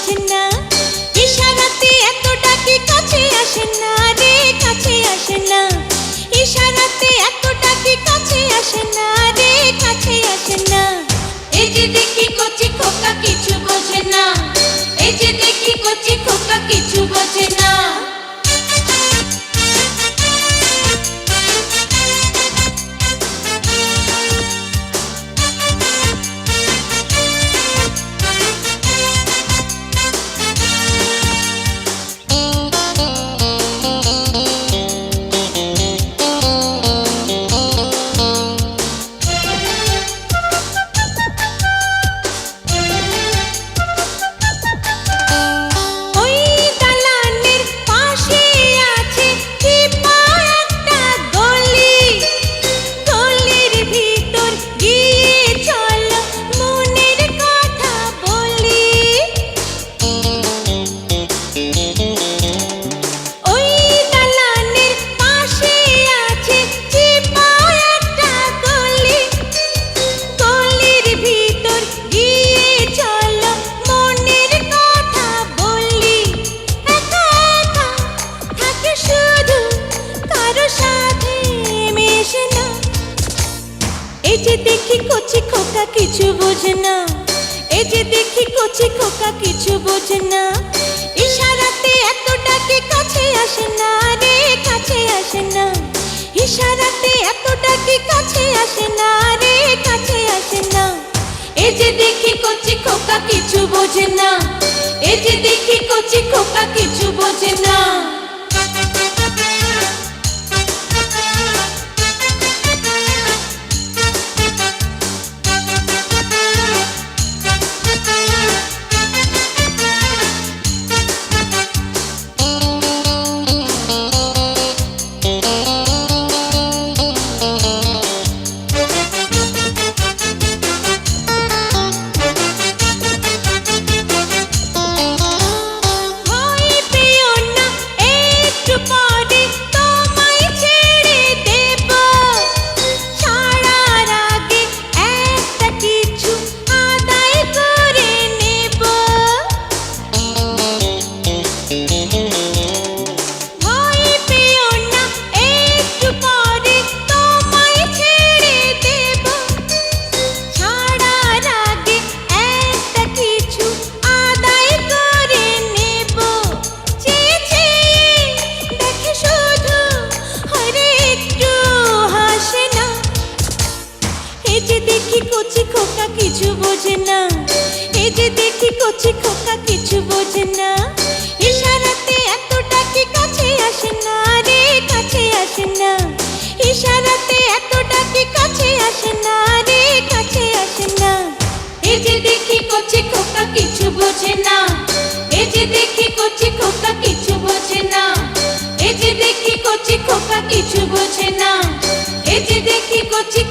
বোঝে না, ইশারাতে এত ডাকি কাছে আসে না রে, কাছে আসে না, ইশারাতে এত ডাকি কাছে আসে না রে, কাছে আসে না। এই যে দেখি কচি খোকা কিছু বোঝে না, এই যে দেখি কচি খোকা কিছু বোঝে না। এই যে দেখি কচি খোকা কিছু বোঝে না, এই যে দেখি কচি খোকা কিছু বোঝে না, ইশারাতে এত ডাকে কাছে আসে না রে, কাছে আসে না, ইশারাতে এত ডাকে কাছে আসে না রে, কাছে আসে না। এই যে দেখি কচি খোকা কিছু বোঝে না, এই যে দেখি কচি খোকা কিছু বোঝে না। এই যে দেখি কচি খোকা কিছু বোঝে না, এই যে দেখি কচি খোকা কিছু বোঝে না, ইশারাতে এত ডাকি কাছে আসে না রে, কাছে আসে না, ইশারাতে এত ডাকি কাছে আসে না রে, কাছে আসে না। এই যে দেখি কচি খোকা কিছু বোঝে না, এই যে দেখি কচি খোকা কিছু বোঝে না, এই যে দেখি কচি খোকা কিছু বোঝে না, এই যে দেখি কচি